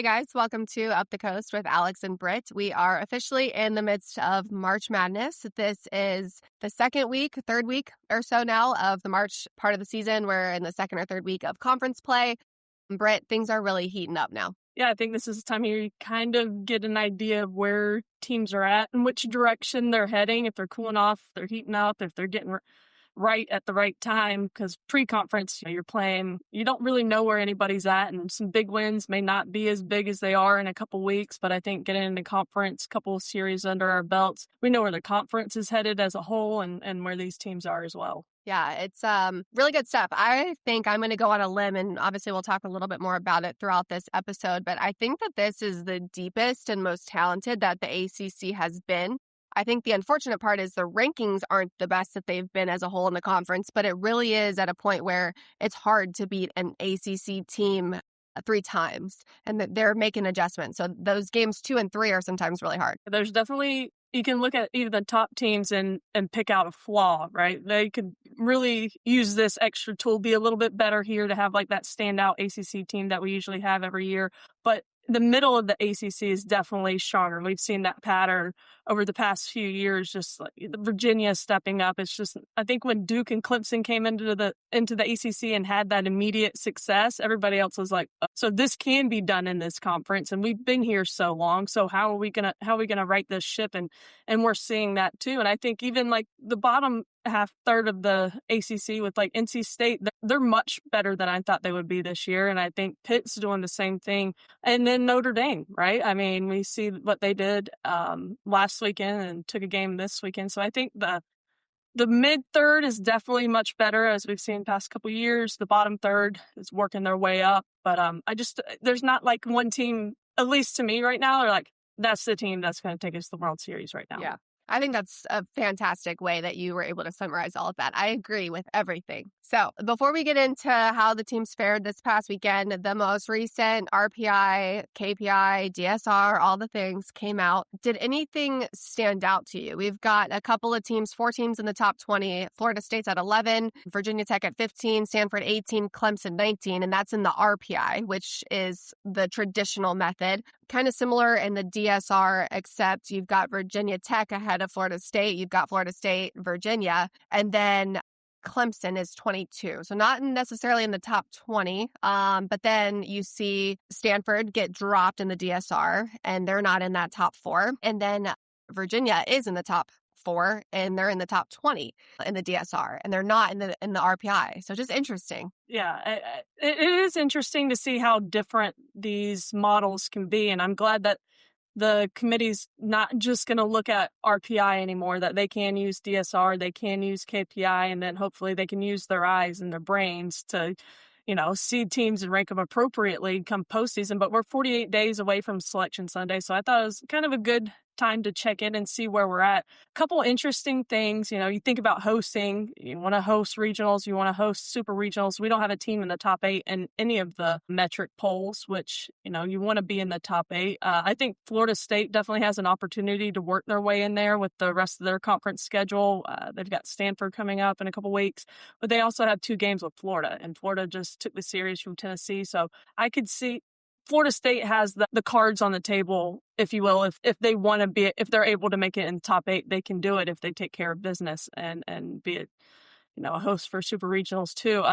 Hey guys, welcome to Up the Coast with Alex and Britt. We are officially in the midst of March Madness. This is the third week or so now of the March part of the season. We're in the second or third week of conference play. Britt, things are really heating up now. Yeah, I think this is the time of year you kind of get an idea of where teams are at and which direction they're heading, if they're cooling off, if they're heating up, if they're getting right at the right time, because pre-conference, you're playing, you don't really know where anybody's at, and some big wins may not be as big as they are in a couple weeks, but I think getting into conference, couple of series under our belts, we know where the conference is headed as a whole and where these teams are as well. Yeah, it's really good stuff. I think I'm going to go on a limb, and obviously we'll talk a little bit more about it throughout this episode, but I think that this is the deepest and most talented that the ACC has been. I think the unfortunate part is the rankings aren't the best that they've been as a whole in the conference, but it really is at a point where it's hard to beat an ACC team 3 times, and that they're making adjustments. So those games 2 and 3 are sometimes really hard. There's definitely, you can look at even the top teams and pick out a flaw, right? They could really use this extra tool, be a little bit better here to have like that standout ACC team that we usually have every year. But the middle of the ACC is definitely stronger. We've seen that pattern over the past few years, just like Virginia stepping up. It's just, I think when Duke and Clemson came into the ACC and had that immediate success, everybody else was like, so this can be done in this conference, and we've been here so long. So how are we gonna right this ship? And we're seeing that too. And I think even like the bottom third of the ACC with like NC State, they're much better than I thought they would be this year. And I think Pitt's doing the same thing. And then Notre Dame, right? I mean, we see what they did last weekend and took a game this weekend. So I think the mid third is definitely much better, as we've seen past couple of years. The bottom third is working their way up. But there's not like one team, at least to me right now, they're like, that's the team that's going to take us to the World Series right now. Yeah. I think that's a fantastic way that you were able to summarize all of that. I agree with everything. So before we get into how the teams fared this past weekend, the most recent RPI, KPI, DSR, all the things came out. Did anything stand out to you? We've got a couple of teams, 4 teams in the top 20. Florida State's at 11, Virginia Tech at 15, Stanford 18, Clemson 19, and that's in the RPI, which is the traditional method. Kind of similar in the DSR, except you've got Virginia Tech ahead of Florida State. You've got Florida State, Virginia, and then Clemson is 22. So not necessarily in the top 20, but then you see Stanford get dropped in the DSR, and they're not in that top 4. And then Virginia is in the top 4, and they're in the top 20 in the DSR, and they're not in the RPI. So just interesting. Yeah, it is interesting to see how different these models can be. And I'm glad that the committee's not just going to look at RPI anymore, that they can use DSR, they can use KPI, and then hopefully they can use their eyes and their brains to, seed teams and rank them appropriately come postseason. But we're 48 days away from Selection Sunday, so I thought it was kind of a good time to check in and see where we're at. A couple interesting things, you think about hosting. You want to host regionals, you want to host super regionals. We don't have a team in the top 8 in any of the metric polls, which, you want to be in the top 8. I think Florida State definitely has an opportunity to work their way in there with the rest of their conference schedule. They've got Stanford coming up in a couple weeks, but they also have 2 games with Florida, and Florida just took the series from Tennessee. So I could see Florida State has the cards on the table, if you will. If they want to be, if they're able to make it in the top 8, they can do it if they take care of business and be a host for super regionals too.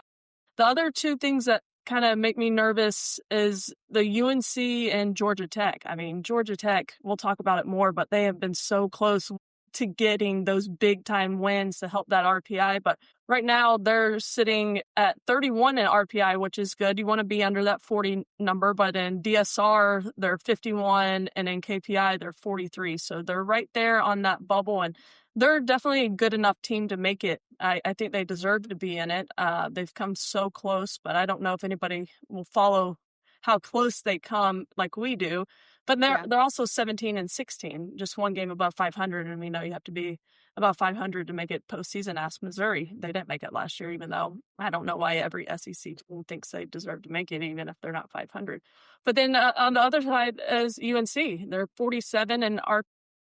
The other 2 things that kind of make me nervous is the UNC and Georgia Tech. I mean, Georgia Tech, we'll talk about it more, but they have been so close to getting those big time wins to help that RPI. But right now they're sitting at 31 in RPI, which is good. You want to be under that 40 number, but in DSR, they're 51, and in KPI, they're 43. So they're right there on that bubble, and they're definitely a good enough team to make it. I think they deserve to be in it. They've come so close, but I don't know if anybody will follow how close they come like we do. But they're also 17 and 16, just one game above 500. And we know you have to be above 500 to make it postseason. Ask Missouri. They didn't make it last year, even though I don't know why every SEC team thinks they deserve to make it, even if they're not 500. But then on the other side is UNC. They're 47 in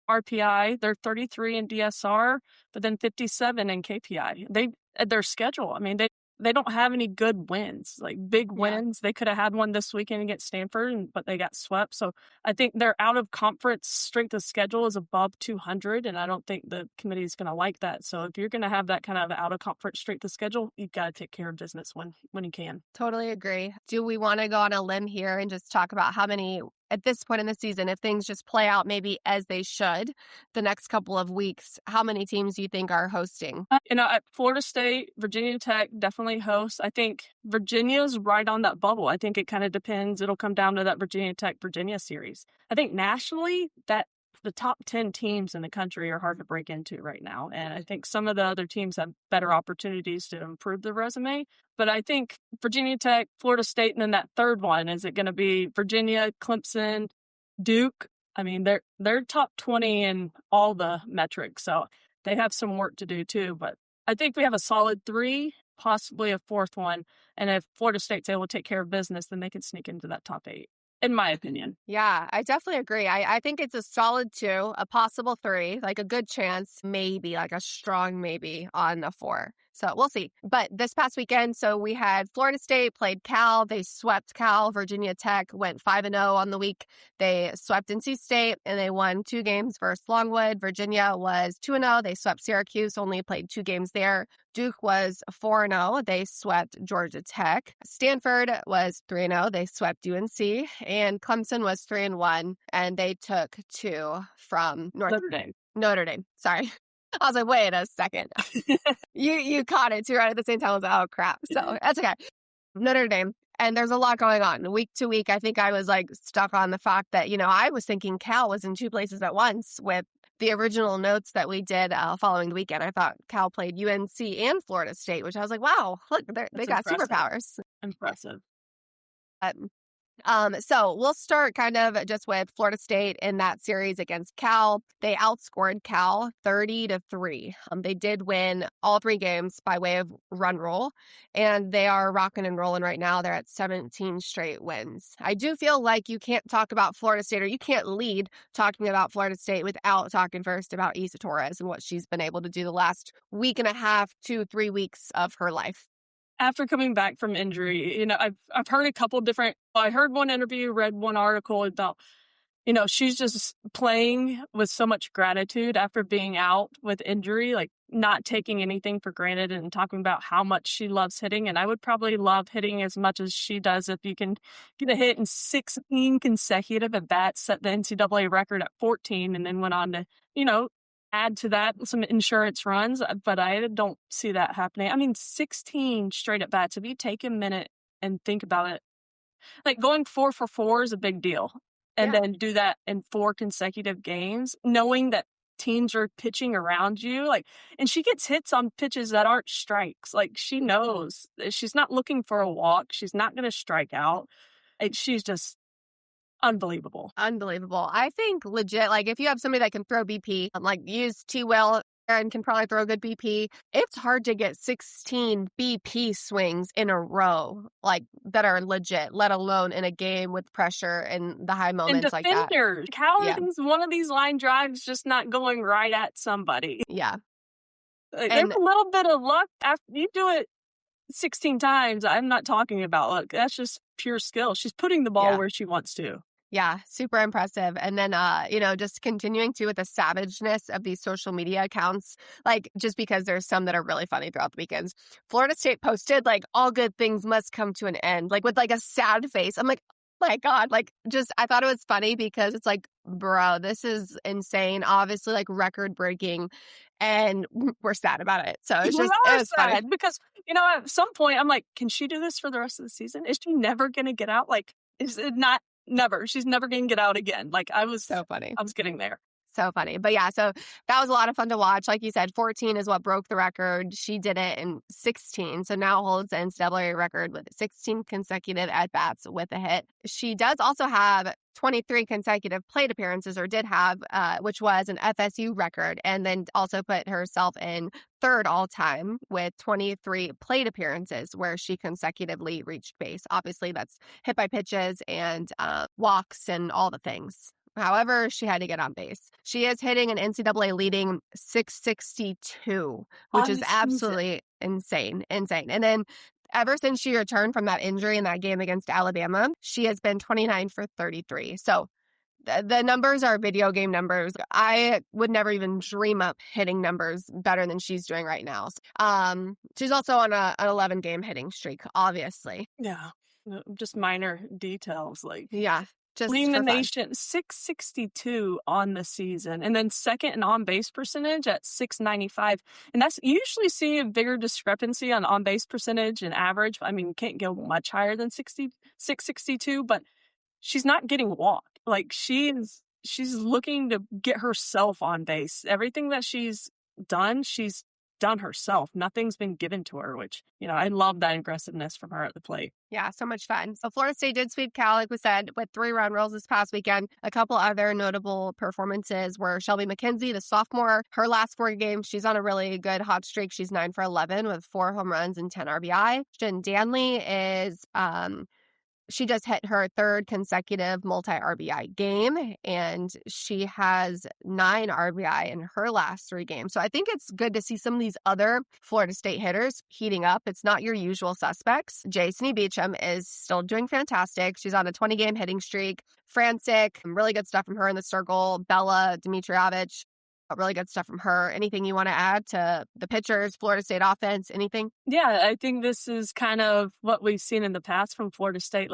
RPI. They're 33 in DSR, but then 57 in KPI. Their schedule, I mean, they don't have any good wins, like big Yeah. wins. They could have had one this weekend against Stanford, but they got swept. So I think their out of conference strength of schedule is above 200, and I don't think the committee is going to like that. So if you're going to have that kind of out of conference strength of schedule, you've got to take care of business when you can. Totally agree. Do we want to go on a limb here and just talk about how many, at this point in the season, if things just play out maybe as they should the next couple of weeks, how many teams do you think are hosting? At Florida State, Virginia Tech definitely hosts. I think Virginia's right on that bubble. I think it kind of depends. It'll come down to that Virginia Tech-Virginia series. I think nationally, that the top 10 teams in the country are hard to break into right now. And I think some of the other teams have better opportunities to improve their resume. But I think Virginia Tech, Florida State, and then that third one, is it going to be Virginia, Clemson, Duke? I mean, they're top 20 in all the metrics. So they have some work to do too. But I think we have a solid 3, possibly a 4th one. And if Florida State's able to take care of business, then they can sneak into that top 8. In my opinion. Yeah, I definitely agree. I think it's a solid 2, a possible 3, like a good chance, maybe, like a strong maybe on a 4. So we'll see. But this past weekend, so we had Florida State played Cal. They swept Cal. Virginia Tech went 5-0 on the week. They swept NC State, and they won 2 games versus Longwood. Virginia was 2-0. They swept Syracuse, only played 2 games there. Duke was 4-0. They swept Georgia Tech. Stanford was 3-0. They swept UNC. And Clemson was 3-1. And they took 2 from Notre Dame. Notre Dame. Sorry. I was like, wait a second. You caught it too right at the same time. I was like, oh, crap. So that's okay. Notre Dame. And there's a lot going on. Week to week, I think I was like stuck on the fact that, I was thinking Cal was in 2 places at once with the original notes that we did following the weekend. I thought Cal played UNC and Florida State, which I was like, wow, look, they got superpowers. Impressive. So we'll start kind of just with Florida State in that series against Cal. They outscored Cal 30-3. They did win all 3 games by way of run roll, and they are rocking and rolling right now. They're at 17 straight wins. I do feel like you can't talk about Florida State, or you can't lead talking about Florida State without talking first about Isa Torres and what she's been able to do the last week and a half to 3 weeks of her life. After coming back from injury, I've heard a couple different. I heard one interview, read one article about, she's just playing with so much gratitude after being out with injury, like not taking anything for granted, and talking about how much she loves hitting. And I would probably love hitting as much as she does if you can get a hit in 16 consecutive at bats, set the NCAA record at 14, and then went on to, add to that some insurance runs, but I don't see that happening. I mean, 16 straight at bats. If you take a minute and think about it, like going 4 for 4 is a big deal. And then do that in 4 consecutive games, knowing that teams are pitching around you. And she gets hits on pitches that aren't strikes. Like, she knows she's not looking for a walk. She's not going to strike out. She's just unbelievable. I think legit, like if you have somebody that can throw BP, like use T-Will and can probably throw a good BP, it's hard to get 16 BP swings in a row, like that are legit, let alone in a game with pressure and the high moments like that. How is one of these line drives just not going right at somebody? Yeah. There's a little bit of luck after you do it 16 times. I'm not talking about luck. That's just pure skill. She's putting the ball where she wants to. Yeah, super impressive. And then, just continuing too with the savageness of these social media accounts, like just because there's some that are really funny throughout the weekends. Florida State posted like, all good things must come to an end, like with like a sad face. I'm like, oh my God, like just, I thought it was funny because it's like, bro, this is insane. Obviously like record breaking, and we're sad about it. So it's just, it was sad funny. Because, at some point I'm like, can she do this for the rest of the season? Is she never going to get out? Like, is it not? Never. She's never going to get out again. Like, I was so funny. I was getting there. So funny. But yeah, so that was a lot of fun to watch. Like you said, 14 is what broke the record. She did it in 16. So now holds the NCAA record with 16 consecutive at-bats with a hit. She does also have 23 consecutive plate appearances, or did have, which was an FSU record, and then also put herself in 3rd all-time with 23 plate appearances where she consecutively reached base. Obviously, that's hit by pitches and walks and all the things. However, she had to get on base. She is hitting an NCAA leading 662, which is absolutely insane. And then Ever since she returned from that injury in that game against Alabama, she has been 29 for 33. So the numbers are video game numbers. I would never even dream up hitting numbers better than she's doing right now. She's also on an 11-game hitting streak, obviously. Yeah, just minor details yeah, just leading the for fun. nation 662 on the season, and then second in on base percentage at 695. And that's you usually see a bigger discrepancy on base percentage and average. I mean, you can't go much higher than 662, but she's not getting walked. She's looking to get herself on base. Everything that she's done herself. Nothing's been given to her, which, I love that aggressiveness from her at the plate. Yeah, so much fun. So Florida State did sweep Cal, like we said, with 3 run rules this past weekend. A couple other notable performances were Shelby McKenzie, the sophomore. Her last 4 games, she's on a really good hot streak. She's 9 for 11 with 4 home runs and 10 RBI. Jen Danley is... she just hit her 3rd consecutive multi-RBI game, and she has 9 RBI in her last 3 games. So I think it's good to see some of these other Florida State hitters heating up. It's not your usual suspects. Jason Beecham is still doing fantastic. She's on a 20-game hitting streak. Frantic, really good stuff from her in the circle. Bella Dimitrievich, really good stuff from her. Anything you want to add to the pitchers, Florida State offense, anything? Yeah, I think this is kind of what we've seen in the past from Florida State.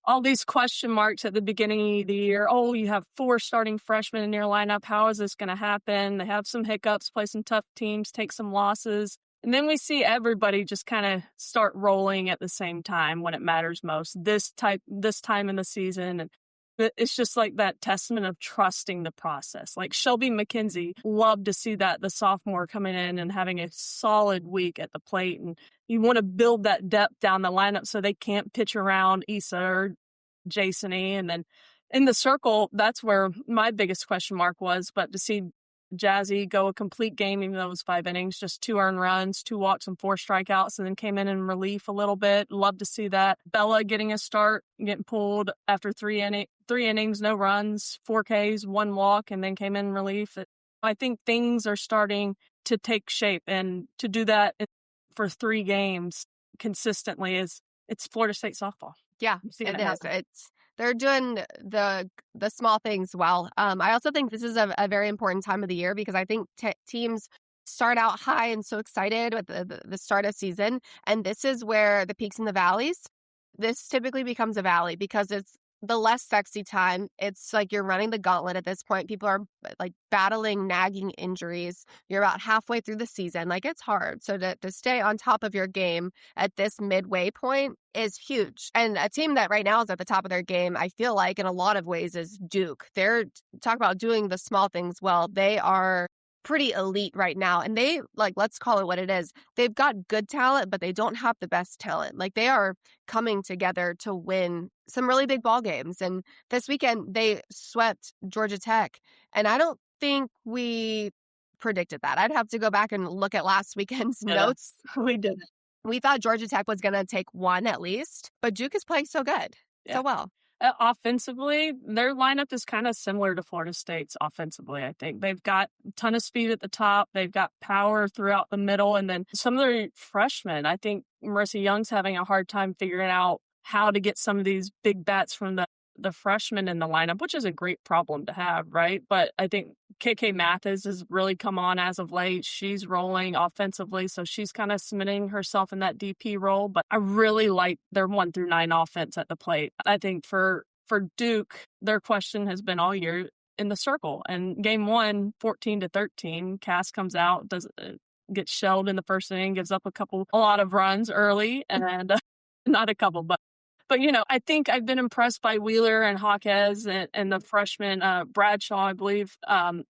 All these question marks at the beginning of the year. Oh, you have 4 starting freshmen in your lineup. How is this going to happen? They have some hiccups, play some tough teams, take some losses. And then we see everybody just kind of start rolling at the same time when it matters most. This time in the season. And it's just that testament of trusting the process. Shelby McKenzie, love to see that, the sophomore coming in and having a solid week at the plate. And you want to build that depth down the lineup so they can't pitch around Isa or Jason-y. And then in the circle, that's where my biggest question mark was. But to see Jazzy go a complete game, even though it was 5 innings, just 2 earned runs, 2 walks and 4 strikeouts, and then came in relief a little bit. Love to see that. Bella getting a start, getting pulled after 3 innings, no runs, 4 Ks, 1 walk, and then came in relief. I think things are starting to take shape, and to do that for 3 games consistently it's Florida State softball. Yeah, it is. They're doing the small things well. I also think this is a very important time of the year because I think teams start out high and so excited with the start of season. And this is where the peaks and the valleys, this typically becomes a valley because it's the less sexy time. It's you're running the gauntlet at this point. People are battling nagging injuries. You're about halfway through the season. It's hard. So to stay on top of your game at this midway point is huge. And a team that right now is at the top of their game, I feel like in a lot of ways, is Duke. They're talk about doing the small things well. They are pretty elite right now. And they, let's call it what it is. They've got good talent, but they don't have the best talent. They are coming together to win some really big ball games. And this weekend, they swept Georgia Tech. And I don't think we predicted that. I'd have to go back and look at last weekend's notes. We didn't. We thought Georgia Tech was going to take 1 at least, but Duke is playing so good, so well. Offensively, their lineup is kind of similar to Florida State's offensively, I think. They've got a ton of speed at the top. They've got power throughout the middle. And then some of their freshmen, I think Marissa Young's having a hard time figuring out how to get some of these big bats from the freshmen in the lineup, which is a great problem to have, right? But I think KK Mathis has really come on as of late. She's rolling offensively, so she's kind of cementing herself in that DP role. But I really like their 1 through 9 offense at the plate. I think for Duke, their question has been all year in the circle. And game 1, 14-13, Cass comes out, gets shelled in the first inning, gives up a lot of runs early, and not a couple, but I think I've been impressed by Wheeler and Hawkes and the freshman Bradshaw, I believe,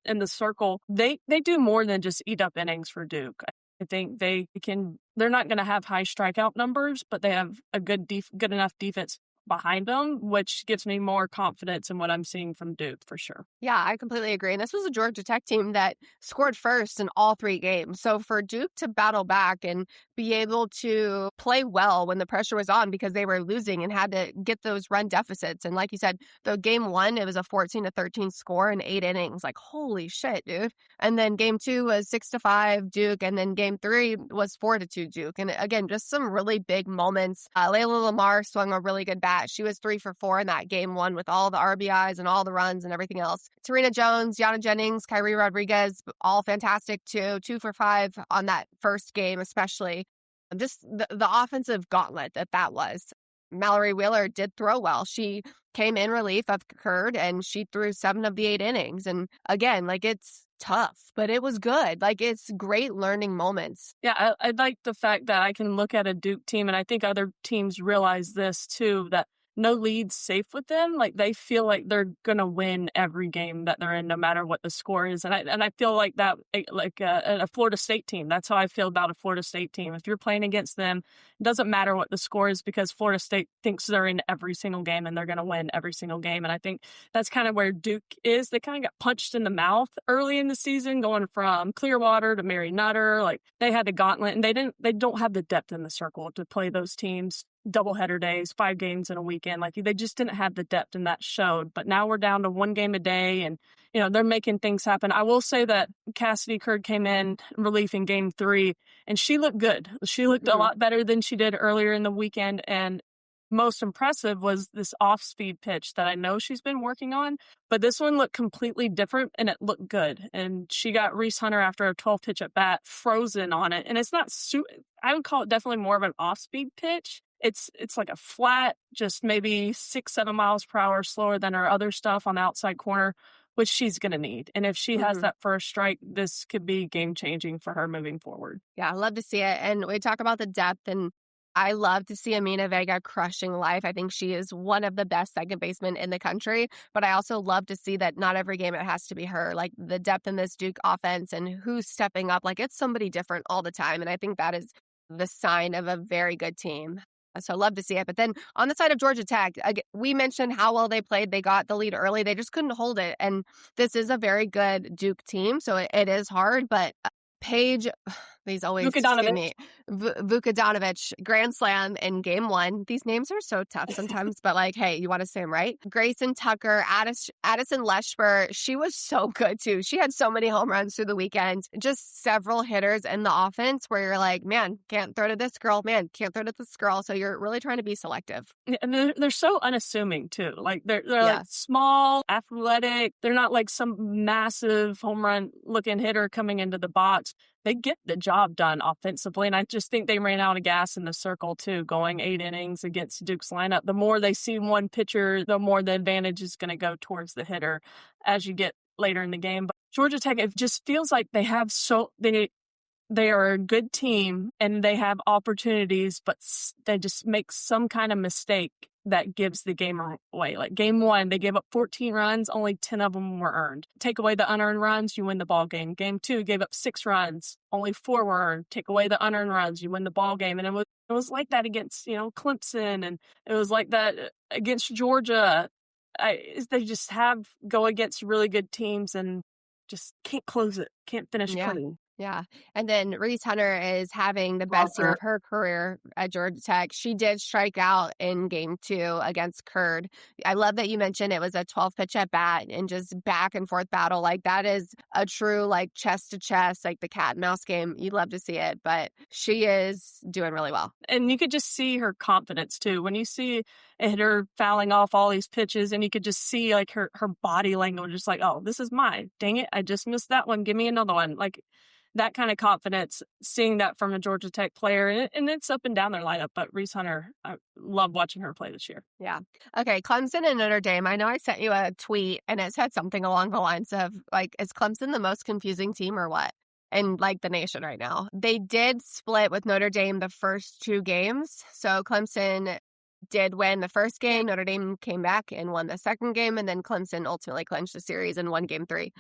in the circle. They do more than just eat up innings for Duke. I think they're not going to have high strikeout numbers, but they have a good enough defense behind them, which gives me more confidence in what I'm seeing from Duke for sure. Yeah, I completely agree. And this was a Georgia Tech team that scored first in all 3 games. So for Duke to battle back and be able to play well when the pressure was on because they were losing and had to get those run deficits. And like you said, the game 1, it was a 14-13 score in 8 innings. Like, holy shit, dude. And then game 2 was 6-5 Duke. And then game 3 was 4-2 Duke. And again, just some really big moments. Layla Lamar swung a really good bat. She was 3 for 4 in that game 1 with all the RBIs and all the runs and everything else. Tarina Jones, Yana Jennings, Kyrie Rodriguez, all fantastic too. 2 for 5 on that first game, especially. Just the offensive gauntlet that was. Mallory Wheeler did throw well. She came in relief of Curd and she threw 7 of the 8 innings. And again, like, it's tough, but it was good. Like, it's great learning moments. Yeah, I like the fact that I can look at a Duke team, and I think other teams realize this too, that no lead's safe with them. Like, they feel like they're gonna win every game that they're in, no matter what the score is. And I feel like that, like a Florida State team. That's how I feel about a Florida State team. If you're playing against them, it doesn't matter what the score is, because Florida State thinks they're in every single game and they're gonna win every single game. And I think that's kind of where Duke is. They kind of got punched in the mouth early in the season, going from Clearwater to Mary Nutter. Like, they had the gauntlet, and they don't have the depth in the circle to play those teams doubleheader days, 5 games in a weekend. Like, they just didn't have the depth, and that showed. But now we're down to 1 game a day, and they're making things happen. I will say that Cassidy Curd came in relief in game 3, and she looked good. She looked a lot better than she did earlier in the weekend. And most impressive was this off-speed pitch that I know she's been working on, but this one looked completely different, and it looked good. And she got Reese Hunter after a 12-pitch at bat frozen on it, and it's not I would call it definitely more of an off-speed pitch. It's like a flat, just maybe 6-7 miles per hour slower than her other stuff on the outside corner, which she's going to need. And if she has that first strike, this could be game-changing for her moving forward. Yeah, I love to see it. And we talk about the depth, and I love to see Amina Vega crushing life. I think she is one of the best second basemen in the country, but I also love to see that not every game it has to be her. Like, the depth in this Duke offense and who's stepping up, like, it's somebody different all the time. And I think that is the sign of a very good team. So I love to see it. But then on the side of Georgia Tech, we mentioned how well they played. They got the lead early. They just couldn't hold it. And this is a very good Duke team, so it is hard. But Paige, these always skip me. Vukadinovic, grand slam in game 1. These names are so tough sometimes, but like, hey, you want to say them right? Grayson Tucker, Addison Leshper, she was so good too. She had so many home runs through the weekend. Just several hitters in the offense where you're like, man, can't throw to this girl. Man, can't throw to this girl. So you're really trying to be selective. Yeah, and they're so unassuming too. Like, they're like small, athletic. They're not like some massive home run looking hitter coming into the box. They get the job done offensively, and I just think they ran out of gas in the circle too, going 8 innings against Duke's lineup. The more they see one pitcher, the more the advantage is going to go towards the hitter as you get later in the game. But Georgia Tech, it just feels like they have they are a good team and they have opportunities, but they just make some kind of mistake that gives the game away. Like game 1, they gave up 14 runs, only 10 of them were earned. Take away the unearned runs, you win the ball game. Game 2 gave up 6 runs, only 4 were earned. Take away the unearned runs, you win the ball game. And it was like that against Clemson, and it was like that against Georgia. They just go against really good teams and just can't close it, can't finish clean. Yeah. And then Reese Hunter is having the best year of her career at Georgia Tech. She did strike out in game 2 against Curd. I love that you mentioned it was a 12-pitch at bat and just back and forth battle. Like, that is a true, like, chest to chest, like the cat and mouse game. You love to see it, but she is doing really well. And you could just see her confidence too. When you see a hitter fouling off all these pitches, and you could just see like her body language, just like, oh, this is mine. Dang it. I just missed that one. Give me another one. Like, that kind of confidence, seeing that from a Georgia Tech player, and it's up and down their lineup. But Reese Hunter, I love watching her play this year. Yeah. Okay, Clemson and Notre Dame. I know I sent you a tweet, and it said something along the lines of, like, is Clemson the most confusing team or what? In, like, the nation right now. They did split with Notre Dame the first 2 games. So Clemson did win the first game. Notre Dame came back and won the second game, and then Clemson ultimately clinched the series and won game 3.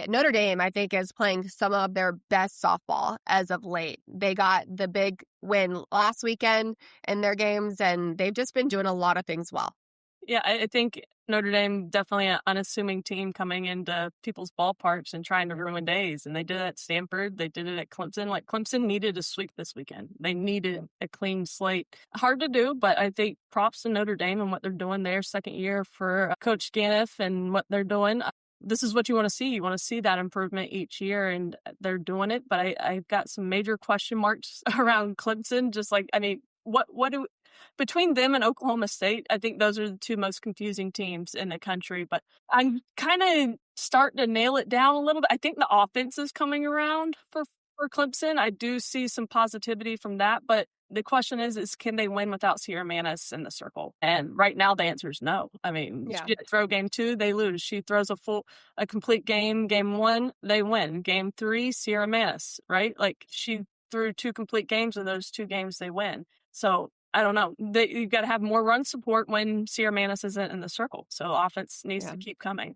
Notre Dame, I think, is playing some of their best softball as of late. They got the big win last weekend in their games, and they've just been doing a lot of things well. Yeah, I think Notre Dame definitely an unassuming team coming into people's ballparks and trying to ruin days. And they did it at Stanford. They did it at Clemson. Like, Clemson needed a sweep this weekend. They needed a clean slate. Hard to do, but I think props to Notre Dame and what they're doing there. Second year for Coach Ganiff and what they're doing. This is what you want to see. You want to see that improvement each year, and they're doing it. But I've got some major question marks around Clemson. Just like, I mean, between them and Oklahoma State, I think those are the two most confusing teams in the country. But I'm kind of starting to nail it down a little bit. I think the offense is coming around for Clemson. I do see some positivity from that. But the question is can they win without Sierra Manis in the circle? And right now the answer is no. I mean, she didn't throw game 2, they lose. She throws a complete game 1, they win. Game 3, Sierra Manis, right? Like, she threw 2 complete games, and those 2 games they win. So I don't know. You've got to have more run support when Sierra Manis isn't in the circle. So offense needs to keep coming.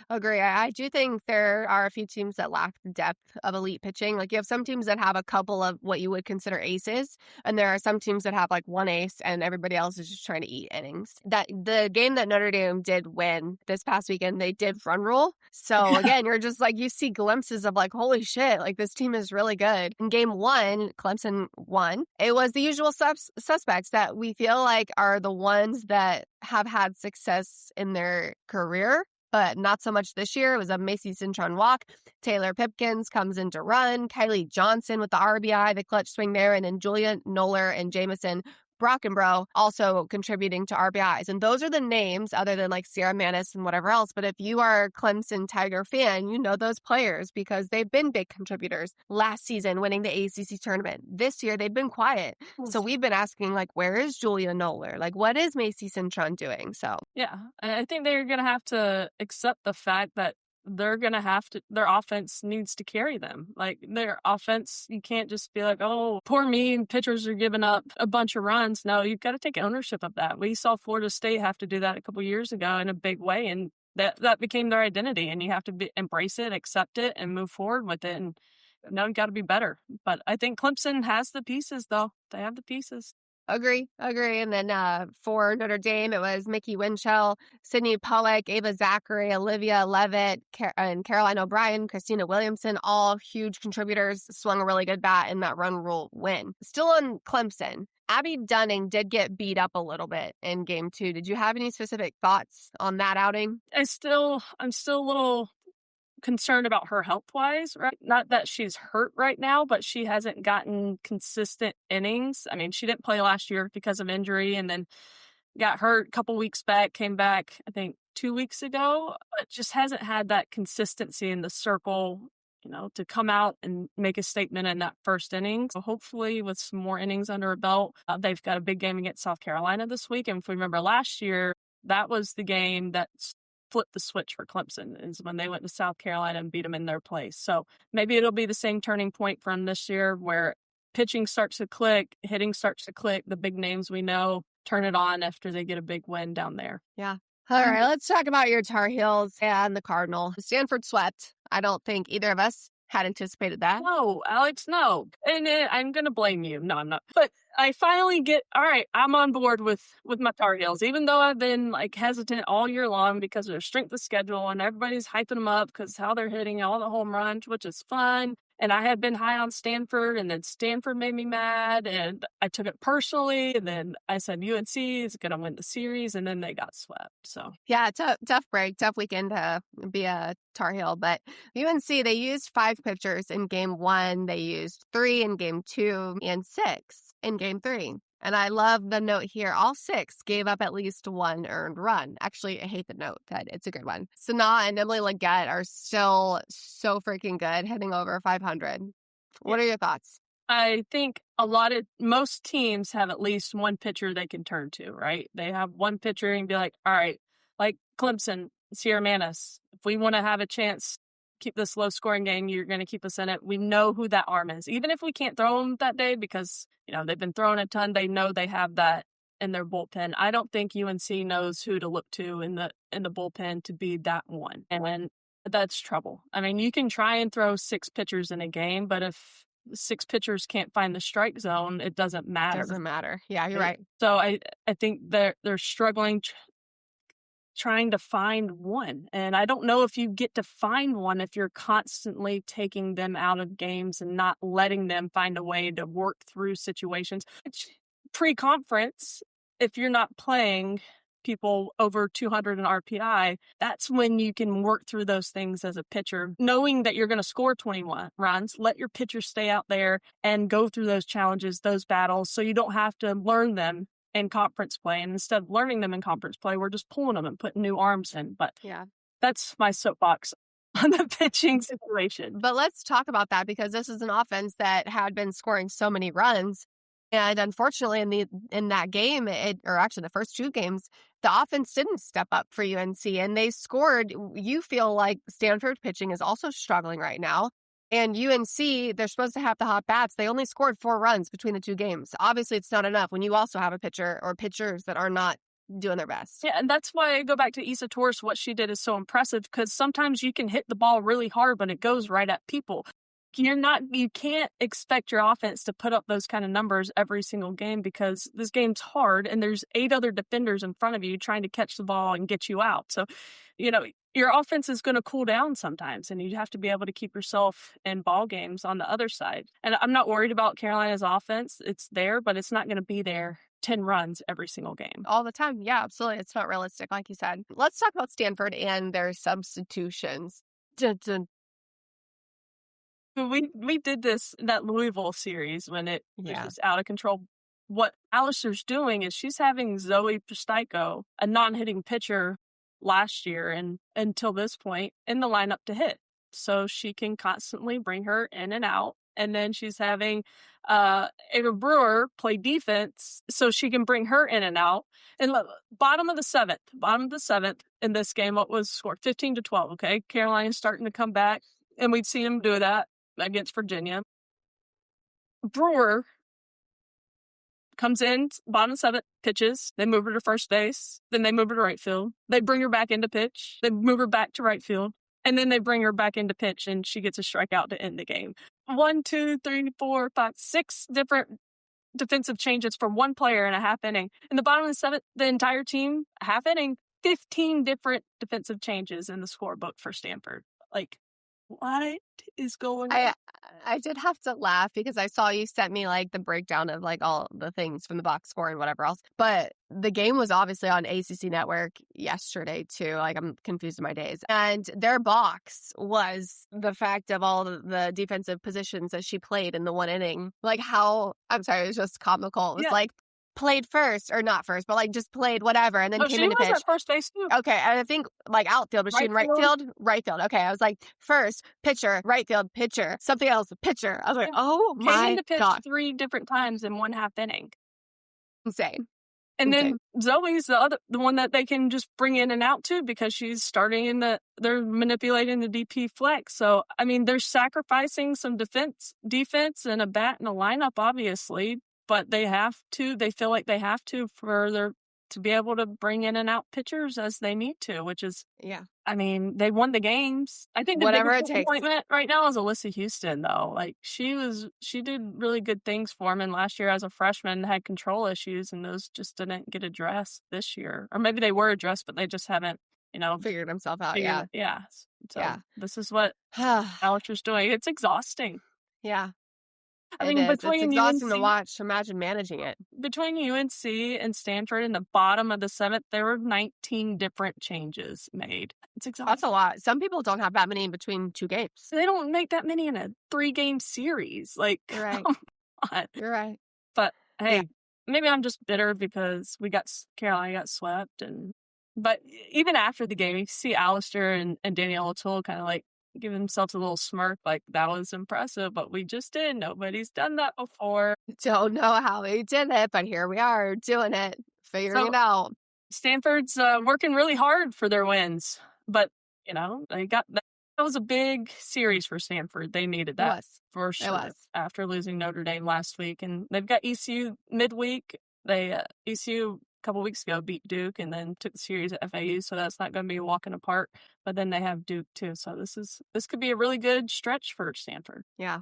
Agree. I do think there are a few teams that lack the depth of elite pitching. Like, you have some teams that have a couple of what you would consider aces, and there are some teams that have like one ace and everybody else is just trying to eat innings. That the game that Notre Dame did win this past weekend, they did run rule. So again, you're just like, you see glimpses of like, holy shit, like this team is really good. In game 1, Clemson won. It was the usual suspects that we feel like are the ones that have had success in their career, but not so much this year. It was a Macy Cintron walk. Taylor Pipkins comes in to run. Kylie Johnson with the RBI, the clutch swing there. And then Julia Noller and Jamison Brockenbrough also contributing to RBIs. And those are the names other than like Sierra Manis and whatever else. But if you are a Clemson Tiger fan, you know those players because they've been big contributors last season, winning the ACC tournament. This year, they've been quiet. So we've been asking, like, where is Julia Noller? Like, what is Macy Cintron doing? So, yeah, I think they're going to have to accept the fact that they're going to have to, their offense needs to carry them. Like, their offense, you can't just be like, oh, poor me, pitchers are giving up a bunch of runs. No, you've got to take ownership of that. We saw Florida State have to do that a couple years ago in a big way, and that became their identity, and you have to embrace it, accept it, and move forward with it. And now you got to be better. But I think Clemson has the pieces, though. They have the pieces. Agree. And then for Notre Dame, it was Mickey Winchell, Sydney Pollack, Ava Zachary, Olivia Levitt, and Caroline O'Brien, Christina Williamson, all huge contributors, swung a really good bat in that run rule win. Still on Clemson, Abby Dunning did get beat up a little bit in game 2. Did you have any specific thoughts on that outing? I'm still a little concerned about her health-wise, right? Not that she's hurt right now, but she hasn't gotten consistent innings. I mean, she didn't play last year because of injury and then got hurt a couple weeks back, came back, I think, 2 weeks ago, but just hasn't had that consistency in the circle, to come out and make a statement in that first inning. So hopefully with some more innings under her belt, they've got a big game against South Carolina this week. And if we remember last year, that was the game that's flipped the switch for Clemson, is when they went to South Carolina and beat them in their place. So maybe it'll be the same turning point for them this year where pitching starts to click, hitting starts to click, the big names we know turn it on after they get a big win down there. Yeah. All right, let's talk about your Tar Heels and the Cardinal. Stanford swept. I don't think either of us had anticipated that. No, Alex, no. And I'm going to blame you. No, I'm not. But I finally all right, I'm on board with my Tar Heels, even though I've been like hesitant all year long because of their strength of schedule and everybody's hyping them up because how they're hitting all the home runs, which is fun. And I had been high on Stanford, and then Stanford made me mad, and I took it personally. And then I said UNC is going to win the series, and then they got swept. So yeah, tough break, tough weekend to be a Tar Heel. But UNC, they used 5 pitchers in game 1. They used 3 in game 2 and 6 in game 3. And I love the note here. All 6 gave up at least 1 earned run. Actually, I hate the note, but it's a good one. Sanaa and Emily Leggett are still so freaking good, hitting over 500. What are your thoughts? I think most teams have at least one pitcher they can turn to, right? They have one pitcher and be like, all right, like Clemson, Sierra Manis, if we want to have a chance, keep this low scoring game, you're going to keep us in it. We know who that arm is. Even if we can't throw them that day because, they've been throwing a ton, they know they have that in their bullpen. I don't think UNC knows who to look to in the bullpen to be that one. And that's trouble. I mean, you can try and throw 6 pitchers in a game, but if 6 pitchers can't find the strike zone, it doesn't matter. Doesn't matter. Yeah, you're right. So I think they're struggling trying to find one. And I don't know if you get to find one if you're constantly taking them out of games and not letting them find a way to work through situations. Pre-conference, if you're not playing people over 200 in RPI, that's when you can work through those things as a pitcher, knowing that you're going to score 21 runs. Let your pitcher stay out there and go through those challenges, those battles, so you don't have to learn them in conference play. And instead of learning them in conference play, we're just pulling them and putting new arms in. But yeah, that's my soapbox on the pitching situation. But let's talk about that, because this is an offense that had been scoring so many runs. And unfortunately, in that game, or actually the first 2 games, the offense didn't step up for UNC, and they scored. You feel like Stanford pitching is also struggling right now. And UNC, they're supposed to have the hot bats. They only scored 4 runs between the 2 games. Obviously, it's not enough when you also have a pitcher or pitchers that are not doing their best. Yeah, and that's why I go back to Isa Torres. What she did is so impressive, because sometimes you can hit the ball really hard, but it goes right at people. You can't expect your offense to put up those kind of numbers every single game, because this game's hard and there's 8 other defenders in front of you trying to catch the ball and get you out. So, your offense is going to cool down sometimes, and you have to be able to keep yourself in ball games on the other side. And I'm not worried about Carolina's offense. It's there, but it's not going to be there 10 runs every single game. All the time. Yeah, absolutely. It's not realistic, like you said. Let's talk about Stanford and their substitutions. We did this in that Louisville series when it was just out of control. What Alistair's doing is she's having Zoe Pistaico, a non-hitting pitcher last year and until this point, in the lineup to hit. So she can constantly bring her in and out. And then she's having Ava Brewer play defense so she can bring her in and out. And look, bottom of the seventh in this game, what was scored? 15-12, okay? Carolina's starting to come back, and we'd seen them do that against Virginia. Brewer comes in, bottom of 7th, pitches. They move her to first base. Then they move her to right field. They bring her back into pitch. They move her back to right field. And then they bring her back into pitch, and she gets a strikeout to end the game. 1, 2, 3, 4, 5, 6 different defensive changes from one player in a half inning. In the bottom of the 7th, the entire team, half inning, 15 different defensive changes in the scorebook for Stanford. Like, what is going on? I did have to laugh because I saw you sent me like the breakdown of like all the things from the box score and whatever else. But the game was obviously on ACC Network yesterday too. Like, I'm confused in my days. And their box was the fact of all the defensive positions that she played in the 1 inning. Like I'm sorry, it was just comical. It was like, played first, or not first, but like just played whatever, and then came into pitch. She was at first base too. Okay, and I think like outfield, but she in right field? Right field. Okay, I was like, first, pitcher, right field, pitcher, something else, pitcher. I was like, oh my God. Came into pitch 3 different times in 1 half inning. Insane. And then Zoe's the one that they can just bring in and out too, because she's starting they're manipulating the DP flex. So, I mean, they're sacrificing some defense and a bat and a lineup, obviously, but they feel like they have to to be able to bring in and out pitchers as they need to, which is, I mean, they won the games. I think the biggest disappointment right now is Alyssa Houston, though. Like, she did really good things for them, and last year as a freshman had control issues, and those just didn't get addressed this year. Or maybe they were addressed, but they just haven't, figured themselves out. So this is what Alistair's doing. It's exhausting. Yeah. I mean, it's exhausting to watch. Imagine managing it. Between UNC and Stanford in the bottom of the 7th, there were 19 different changes made. It's exhausting. That's a lot. Some people don't have that many in between 2 games. They don't make that many in a 3-game series. Like, you're right. Come on. You're right. But hey, maybe I'm just bitter because Carolina got swept. But even after the game, you see Alistair and Danielle O'Toole kind of like give themselves a little smirk, like, that was impressive, but we just did. Nobody's done that before. Don't know how we did it, but here we are doing it, figuring it out. Stanford's working really hard for their wins, but they got that was a big series for Stanford. They needed that for sure after losing Notre Dame last week, and they've got ECU midweek. ECU a couple weeks ago beat Duke and then took the series at FAU, so that's not going to be a walk in the park. But then they have Duke too, so this could be a really good stretch for Stanford. Yeah.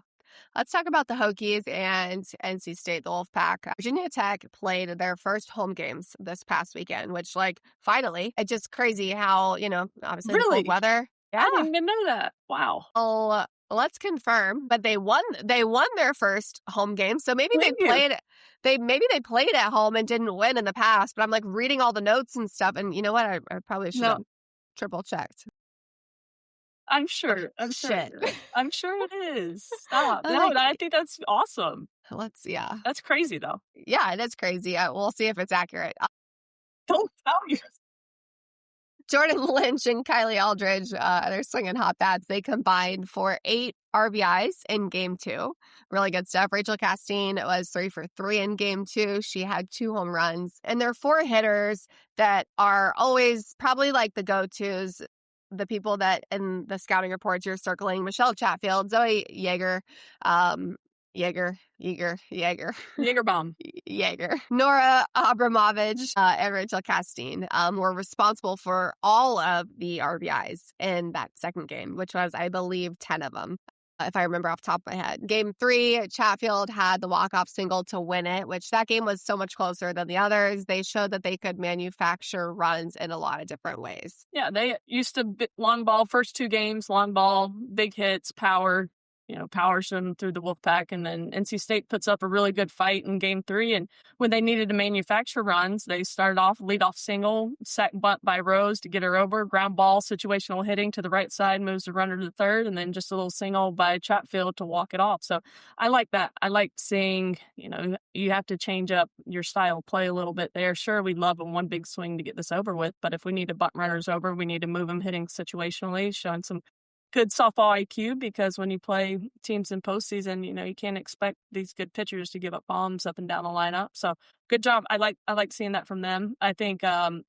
Let's talk about the Hokies and NC State, the Wolfpack. Virginia Tech played their first home games this past weekend, which, like, finally, it's just crazy how, obviously the Really? cold weather. I Yeah. didn't even know that. Wow. Well, let's confirm, but they won their first home game. So maybe they played at home and didn't win in the past, but I'm like reading all the notes and stuff, and you know what? I probably should have triple checked. I'm sure. Shit. I'm sure it is. Stop. No, I think that's awesome. Yeah. That's crazy, though. Yeah, it is crazy. We'll see if it's accurate. Don't tell me. Jordan Lynch and Kylie Aldridge, they're swinging hot bats. They combined for 8 RBIs in Game 2. Really good stuff. Rachel Castine was 3 for 3 in Game 2. She had 2 home runs. And there are 4 hitters that are always probably like the go-tos, the people that in the scouting reports you're circling: Michelle Chatfield, Zoe Yeager, Jaegerbomb. Yeager, Nora Abramovich, and Rachel Castine were responsible for all of the RBIs in that second game, which was, I believe, 10 of them, if I remember off the top of my head. Game 3, Chatfield had the walk-off single to win it, which that game was so much closer than the others. They showed that they could manufacture runs in a lot of different ways. Yeah, they used to long ball first 2 games, long ball, big hits, power. Powers them through the Wolfpack, and then NC State puts up a really good fight in Game 3. And when they needed to manufacture runs, they started off leadoff single, sack bunt by Rose to get her over, ground ball, situational hitting to the right side, moves the runner to the third, and then just a little single by Chatfield to walk it off. So I like that. I like seeing, you have to change up your style of play a little bit there. Sure, we'd love a one big swing to get this over with, but if we need to bunt runners over, we need to move them hitting situationally, showing some good softball IQ, because when you play teams in postseason, you can't expect these good pitchers to give up bombs up and down the lineup. So good job. I like seeing that from them. I think Emma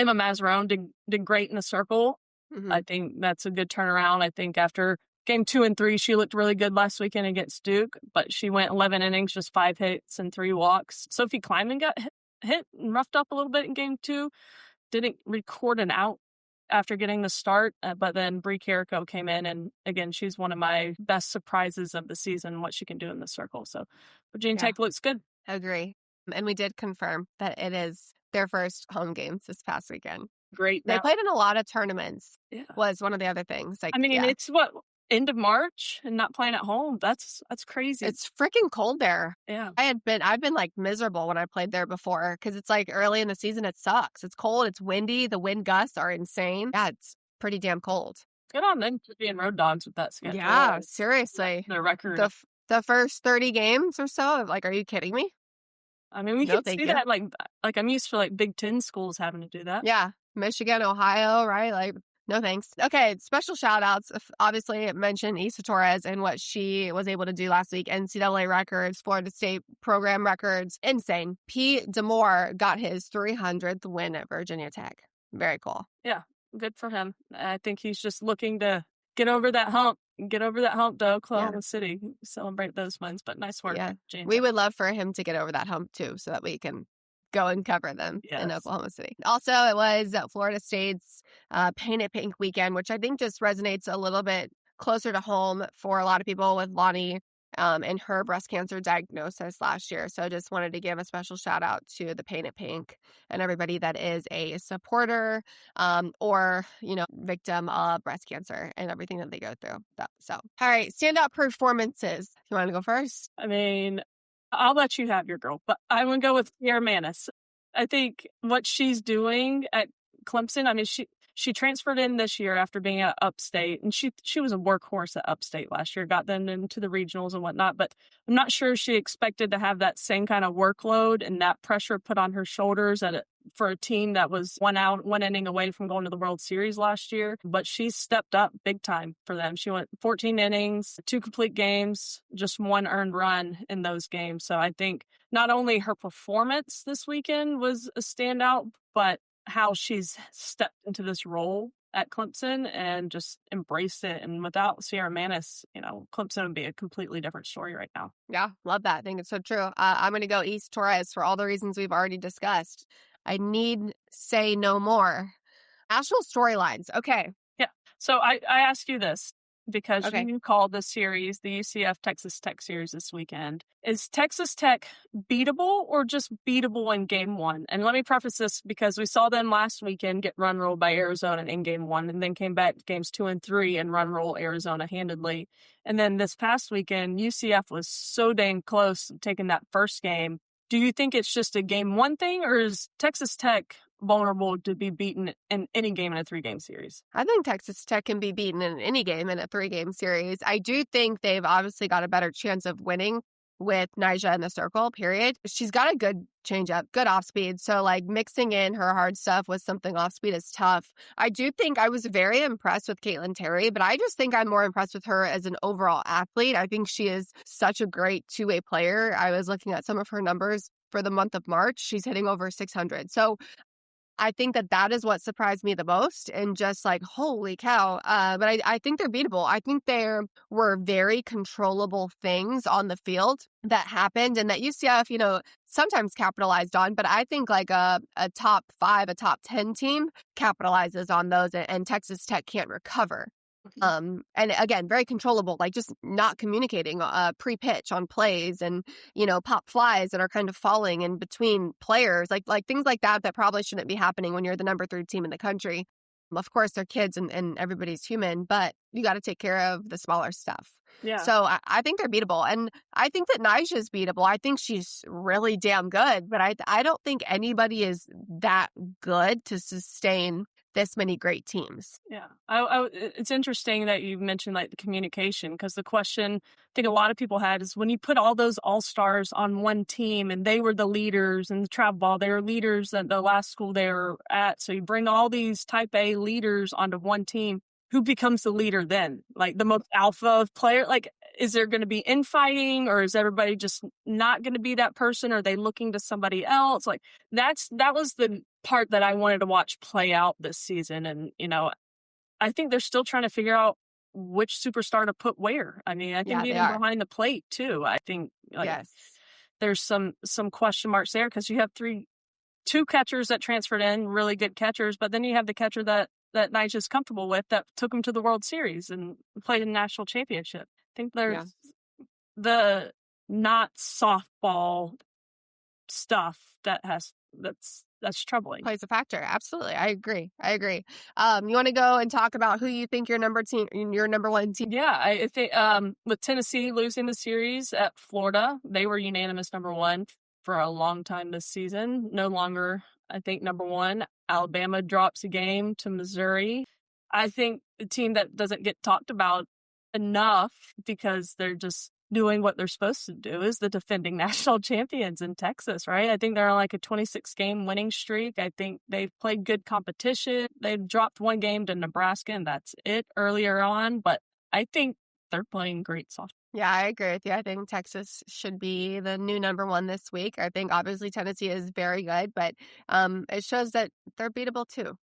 Mazzarone did great in the circle. Mm-hmm. I think that's a good turnaround. I think after Game 2 and 3, she looked really good last weekend against Duke, but she went 11 innings, just 5 hits and 3 walks. Sophie Kleiman got hit and roughed up a little bit in Game 2. Didn't record an out after getting the start, but then Bree Carrico came in, and again, she's one of my best surprises of the season, what she can do in the circle. So Virginia Tech looks good. I agree. And we did confirm that it is their first home games this past weekend. Great. They played in a lot of tournaments. Yeah. Was one of the other things. It's end of March and not playing at home. That's crazy. It's freaking cold there. Yeah. I've been like miserable when I played there before, because it's like early in the season. It sucks. It's cold. It's windy. The wind gusts are insane. Yeah, it's pretty damn cold. Good on them for being road dogs with that schedule. Yeah, seriously. Their record. The first 30 games or so. Like, are you kidding me? We can see that. Like I'm used to like Big Ten schools having to do that. Yeah, Michigan, Ohio, right? Like, no thanks. Okay, special shout outs. Obviously, mentioned Isa Torres and what she was able to do last week. NCAA records, Florida State program records. Insane. P. Demore got his 300th win at Virginia Tech. Very cool. Yeah, good for him. I think he's just looking to get over that hump to Oklahoma City, celebrate those wins. But nice work, Jane. We would love for him to get over that hump, too, so that we can go and cover them in Oklahoma City. Also, it was Florida State's Paint It Pink weekend, which I think just resonates a little bit closer to home for a lot of people with Lonnie and her breast cancer diagnosis last year. So just wanted to give a special shout out to the Paint It Pink and everybody that is a supporter or, victim of breast cancer and everything that they go through. So, all right, standout performances. You want to go first? I'll let you have your girl, but I would go with Sierra Manis. I think what she's doing at Clemson, she transferred in this year after being at Upstate, and she was a workhorse at Upstate last year, got them into the regionals and whatnot, but I'm not sure she expected to have that same kind of workload and that pressure put on her shoulders for a team that was one inning away from going to the World Series last year. But she stepped up big time for them. She went 14 innings, 2 complete games, just 1 earned run in those games. So I think not only her performance this weekend was a standout, but how she's stepped into this role at Clemson and just embraced it. And without Sierra Manis, Clemson would be a completely different story right now. Yeah, love that. I think it's so true. I'm going to go Isa Torres for all the reasons we've already discussed. I need say no more. National storylines. Okay. Yeah. So I ask you this because Okay. you called the series, the UCF Texas Tech series this weekend. Is Texas Tech beatable or just beatable in game one? And let me preface this because we saw them last weekend get run rolled by Arizona in game one and then came back games 2 and 3 and run roll Arizona handedly. And then this past weekend, UCF was so dang close to taking that first game. Do you think it's just a game one thing, or is Texas Tech vulnerable to be beaten in any game in a 3-game series? I think Texas Tech can be beaten in any game in a 3-game series. I do think they've obviously got a better chance of winning with Nyjah in the circle, period. She's got a good changeup, good off speed. So like mixing in her hard stuff with something off speed is tough. I do think I was very impressed with Caitlin Terry, but I just think I'm more impressed with her as an overall athlete. I think she is such a great two-way player. I was looking at some of her numbers for the month of March. She's hitting over 600. So I think that is what surprised me the most, and just like, holy cow. But I think they're beatable. I think there were very controllable things on the field that happened and that UCF, sometimes capitalized on. But I think like a top 5, a top 10 team capitalizes on those, and Texas Tech can't recover. And again, very controllable, like just not communicating pre-pitch on plays and, pop flies that are kind of falling in between players, like things like that probably shouldn't be happening when you're the number 3 team in the country. Of course, they're kids and everybody's human, but you got to take care of the smaller stuff. Yeah. So I think they're beatable. And I think that Nyjah is beatable. I think she's really damn good, but I don't think anybody is that good to sustain this many great teams. Yeah. It's interesting that you mentioned like the communication, because the question I think a lot of people had is when you put all those all-stars on one team and they were the leaders in the travel ball, they were leaders at the last school they were at. So you bring all these type A leaders onto one team. Who becomes the leader then? Like the most alpha player? Like, is there going to be infighting, or is everybody just not going to be that person? Are they looking to somebody else? Like that was the part that I wanted to watch play out this season. And, I think they're still trying to figure out which superstar to put where. I mean, I think even behind the plate too. I think yes, there's some question marks there because you have 2 catchers that transferred in, really good catchers, but then you have the catcher that Nyjah's comfortable with that took him to the World Series and played in the national championship. I think there's the not softball stuff that's troubling. Plays a factor. Absolutely. I agree. You want to go and talk about who you think your number 1 team? Yeah, I think with Tennessee losing the series at Florida, they were unanimous number 1 for a long time this season. No longer, I think, number 1. Alabama drops a game to Missouri. I think the team that doesn't get talked about enough because they're just doing what they're supposed to do is the defending national champions in Texas, right? I think they're on like a 26-game winning streak. I think they've played good competition. They've dropped 1 game to Nebraska, and that's it earlier on. But I think they're playing great softball. Yeah, I agree with you. I think Texas should be the new number 1 this week. I think obviously Tennessee is very good, but it shows that they're beatable too.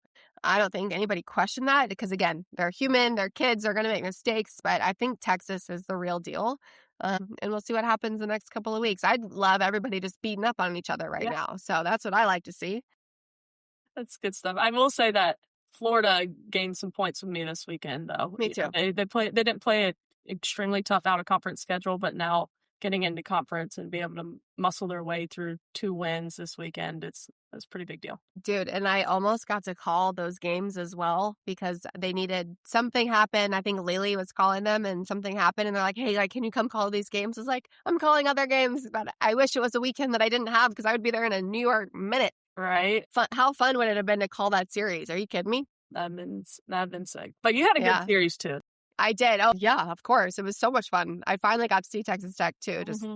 I don't think anybody questioned that because, again, they're human, they're kids, they're going to make mistakes, but I think Texas is the real deal. And we'll see what happens the next couple of weeks. I'd love everybody just beating up on each other right now. So that's what I like to see. That's good stuff. I will say that Florida gained some points with me this weekend, though. Me too. They didn't play an extremely tough out-of-conference schedule, but now getting into conference and be able to muscle their way through 2 wins this weekend, it's a pretty big deal. Dude, and I almost got to call those games as well because they needed something happen. I think Lily was calling them and something happened and they're like, hey, like, can you come call these games? I was like, I'm calling other games, but I wish it was a weekend that I didn't have because I would be there in a New York minute. Right. How fun would it have been to call that series? Are you kidding me? That'd been sick. But you had a good series too. I did. Oh, yeah, of course. It was so much fun. I finally got to see Texas Tech, too. Just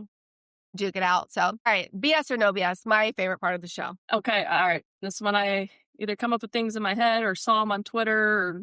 duke it out. So, all right. BS or no BS? My favorite part of the show. Okay. All right. This is when I either come up with things in my head or saw them on Twitter or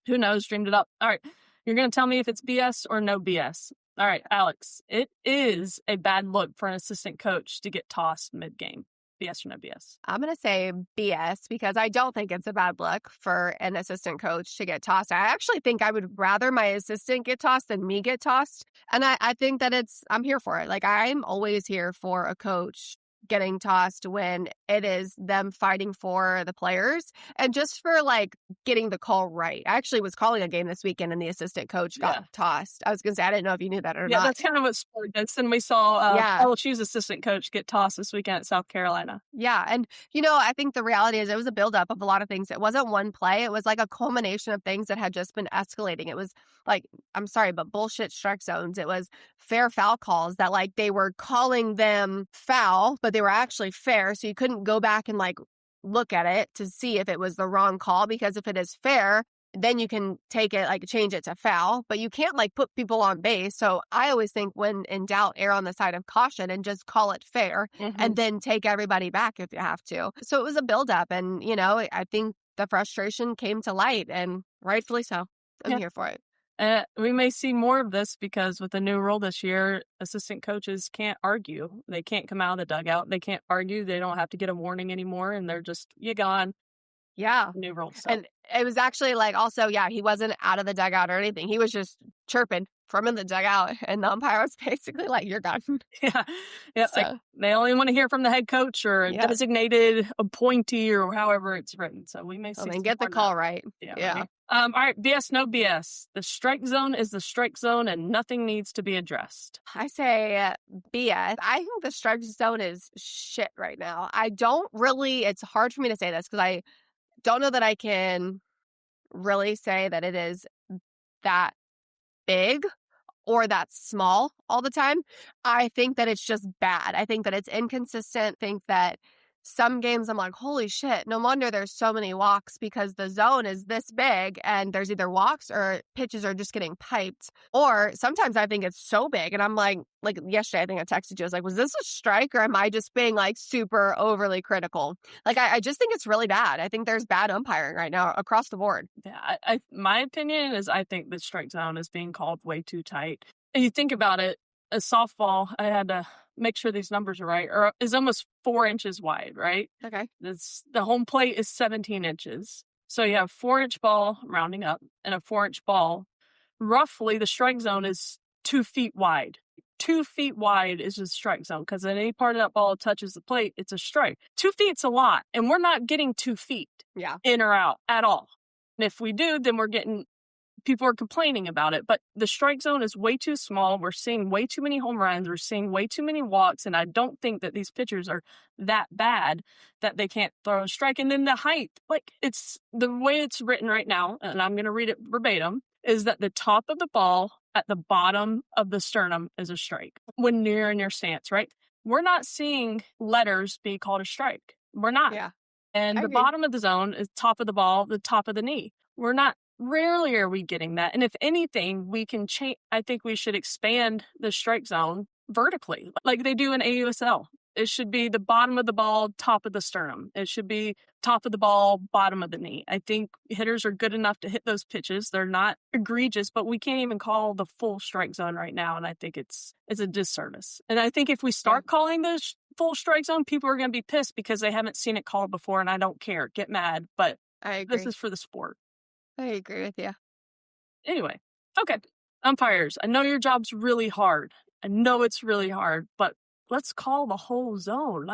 who knows, dreamed it up. All right. You're going to tell me if it's BS or no BS. All right, Alex. It is a bad look for an assistant coach to get tossed mid-game. BS or no BS? I'm going to say BS because I don't think it's a bad look for an assistant coach to get tossed. I actually think I would rather my assistant get tossed than me get tossed. And I think that I'm here for it. Like, I'm always here for a coach getting tossed when it is them fighting for the players and just for like getting the call right. I actually was calling a game this weekend and the assistant coach got tossed. I was going to say, I didn't know if you knew that or not. Yeah, that's kind of what sport does. And we saw LSU's assistant coach get tossed this weekend at South Carolina. Yeah. And, I think the reality is it was a buildup of a lot of things. It wasn't one play. It was like a culmination of things that had just been escalating. It was like, I'm sorry, but bullshit strike zones. It was fair foul calls that like they were calling them foul, but they were actually fair. So you couldn't go back and like look at it to see if it was the wrong call, because if it is fair, then you can take it, like change it to foul, but you can't like put people on base. So I always think when in doubt, err on the side of caution and just call it fair and then take everybody back if you have to. So it was a buildup, and, I think the frustration came to light, and rightfully so. I'm here for it. We may see more of this because with the new rule this year, assistant coaches can't argue. They can't come out of the dugout. They can't argue. They don't have to get a warning anymore, and they're just, you gone. Yeah. New rule. So. And it was actually like also, he wasn't out of the dugout or anything. He was just chirping from in the dugout, and the umpire was basically like, you're gone. Yeah. So. Like they only want to hear from the head coach or a designated appointee or however it's written. So we may see. Then get the call right. Yeah. All right. BS, no BS. The strike zone is the strike zone and nothing needs to be addressed. I say BS. I think the strike zone is shit right now. It's hard for me to say this because I don't know that I can really say that it is that big or that small all the time. I think that it's just bad. I think that it's inconsistent. I think that some games I'm like, holy shit, no wonder there's so many walks, because the zone is this big and there's either walks or pitches are just getting piped. Or sometimes I think it's so big and I'm like yesterday, I think I texted you. I was like, was this a strike or am I just being like super overly critical? Like, I just think it's really bad. I think there's bad umpiring right now across the board. Yeah, my opinion is I think the strike zone is being called way too tight. And you think about it, a softball, I had to make sure these numbers are right, or is almost 4 inches wide, right? Okay. The home plate is 17 inches. So you have 4-inch ball, rounding up, and a 4-inch ball. Roughly, the strike zone is 2 feet wide. 2 feet wide is the strike zone, because if any part of that ball touches the plate, it's a strike. 2 feet's a lot, and we're not getting 2 feet in or out at all. And if we do, then people are complaining about it, but the strike zone is way too small. We're seeing way too many home runs. We're seeing way too many walks. And I don't think that these pitchers are that bad that they can't throw a strike. And then the height, like it's the way it's written right now, and I'm going to read it verbatim, is that the top of the ball at the bottom of the sternum is a strike when you're in your stance, right? We're not seeing letters be called a strike. We're not. Yeah. And the bottom of the zone is top of the ball, the top of the knee. We're not. Rarely are we getting that. And if anything, we can change. I think we should expand the strike zone vertically, like they do in AUSL. It should be the bottom of the ball, top of the sternum. It should be top of the ball, bottom of the knee. I think hitters are good enough to hit those pitches. They're not egregious, but we can't even call the full strike zone right now. And I think it's a disservice. And I think if we start calling the full strike zone, people are going to be pissed because they haven't seen it called before. And I don't care. Get mad. But I agree. This is for the sport. I agree with you. Anyway, okay. Umpires, I know your job's really hard. I know it's really hard, but let's call the whole zone,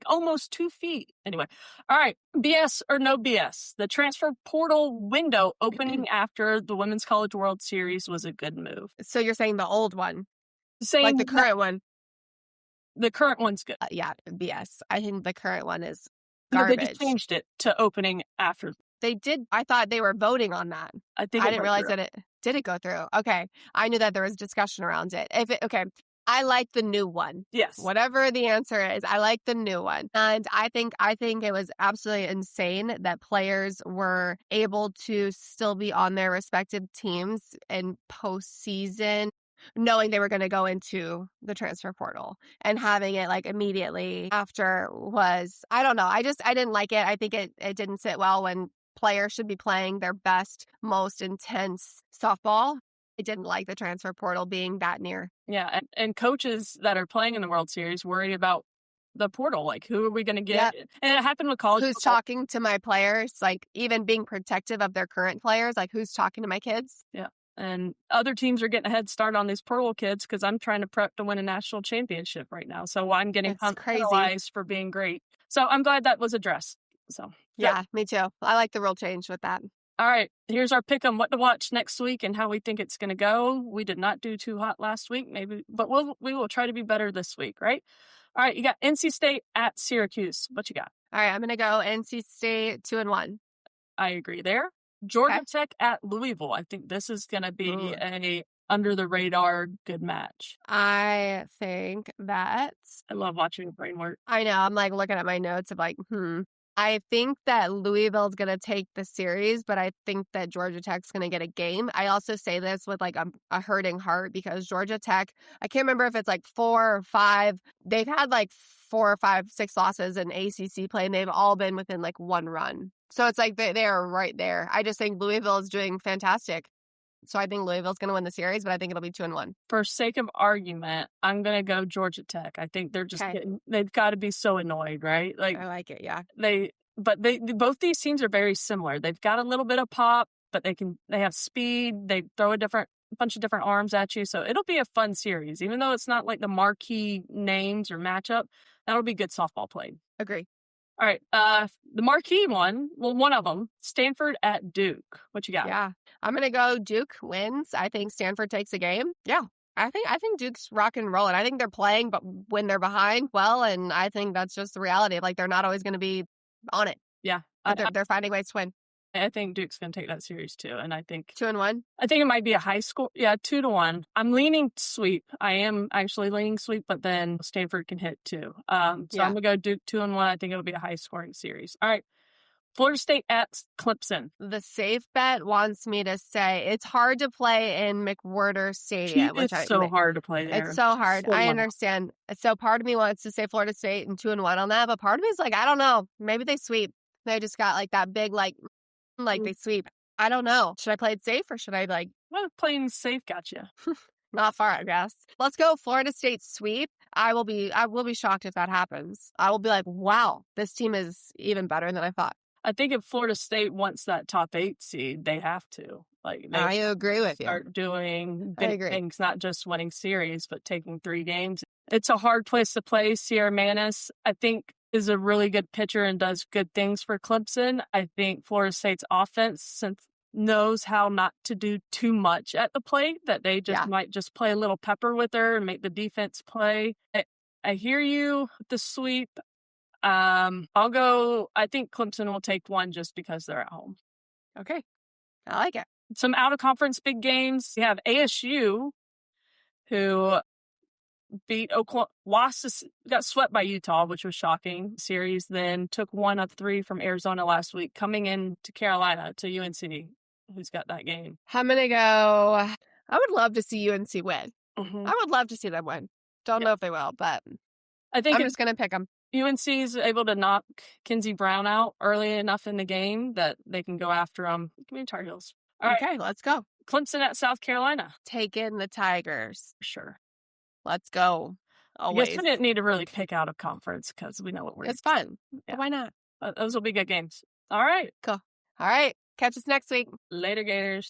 almost 2 feet. Anyway, all right. BS or no BS? The transfer portal window opening after the Women's College World Series was a good move. So you're saying the old one? Saying the current one? The current one's good. Yeah, BS. I think the current one is garbage. No, they just changed it to opening after. They did. I thought they were voting on that. I didn't realize that it did go through. Okay. I knew that there was discussion around it. Okay. I like the new one. Yes. Whatever the answer is, I like the new one. And I think it was absolutely insane that players were able to still be on their respective teams in postseason, knowing they were going to go into the transfer portal, and having it like immediately after was, I don't know. I didn't like it. I think it didn't sit well when players should be playing their best, most intense softball. I didn't like the transfer portal being that near. Yeah, and coaches that are playing in the World Series worried about the portal. Like, who are we going to get? Yep. And it happened with college. Who's talking to my players? Like, even being protective of their current players. Like, who's talking to my kids? Yeah. And other teams are getting a head start on these portal kids because I'm trying to prep to win a national championship right now. So I'm getting penalized for being great. So I'm glad that was addressed. So yeah, me too. I like the rule change with that. All right, here's our pick on what to watch next week and how we think it's going to go. We did not do too hot last week, maybe, but we will try to be better this week, right? All right, you got NC State at Syracuse. What you got? All right, I'm going to go NC State 2-1. I agree there. Georgia Tech at Louisville. I think this is going to be a under the radar good match. I think that I love watching the brain work. I know. I'm like looking at my notes of like, I think that Louisville's going to take the series, but I think that Georgia Tech's going to get a game. I also say this with like a hurting heart because Georgia Tech, I can't remember if it's like 4 or 5. They've had like 4 or 5, 6 losses in ACC play, and they've all been within like 1 run. So it's like they're right there. I just think Louisville is doing fantastic. So I think Louisville's going to win the series, but I think it'll be 2-1. For sake of argument, I'm going to go Georgia Tech. I think they're just they've got to be so annoyed, right? Like I like it, yeah. But both these teams are very similar. They've got a little bit of pop, but they have speed. They throw a bunch of different arms at you. So it'll be a fun series. Even though it's not like the marquee names or matchup, that'll be good softball played. Agree. All right. The marquee one, one of them, Stanford at Duke. What you got? Yeah. I'm going to go Duke wins. I think Stanford takes a game. Yeah. I think Duke's rock and rolling. I think they're playing, but when they're behind, and I think that's just the reality. Like, they're not always going to be on it. Yeah. They're finding ways to win. I think Duke's going to take that series too. And I think 2-1. I think it might be a high score. Yeah, 2-1. I'm leaning sweep. I am actually leaning sweep, but then Stanford can hit too. So I'm going to go Duke 2-1. I think it'll be a high scoring series. All right. Florida State at Clemson. The safe bet wants me to say it's hard to play in McWhorter Stadium. It's so hard to play there. It's so hard. I understand. So part of me wants to say Florida State and 2-1 on that, but part of me is like, I don't know. Maybe they sweep. They just got like that big like they sweep. I don't know. Should I play it safe or should I like? Well, playing safe got you. Not far, I guess. Let's go Florida State sweep. I will be shocked if that happens. I will be like, wow, this team is even better than I thought. I think if Florida State wants that top 8 seed, they have to. Like, I agree with you. Start doing good things, not just winning series, but taking 3 games. It's a hard place to play. Sierra Manis, I think, is a really good pitcher and does good things for Clemson. I think Florida State's offense knows how not to do too much at the plate, that they just might just play a little pepper with her and make the defense play. I hear you with the sweep. I'll go, I think Clemson will take 1 just because they're at home. Okay. I like it. Some out-of-conference big games. You have ASU, who beat Oklahoma, got swept by Utah, which was shocking series, then took 1 of 3 from Arizona last week, coming into Carolina to UNC, who's got that game. I'm going to go, I would love to see UNC win. Mm-hmm. I would love to see them win. Don't know if they will, but I think I'm just going to pick them. UNC is able to knock Kinsey Brown out early enough in the game that they can go after them. Give me Tar Heels. All right. Okay, let's go. Clemson at South Carolina. Take in the Tigers. Sure. Let's go. Always. I guess we didn't need to really pick out a conference because we know what we're It's fun. Yeah. Why not? Those will be good games. All right. Cool. All right. Catch us next week. Later, Gators.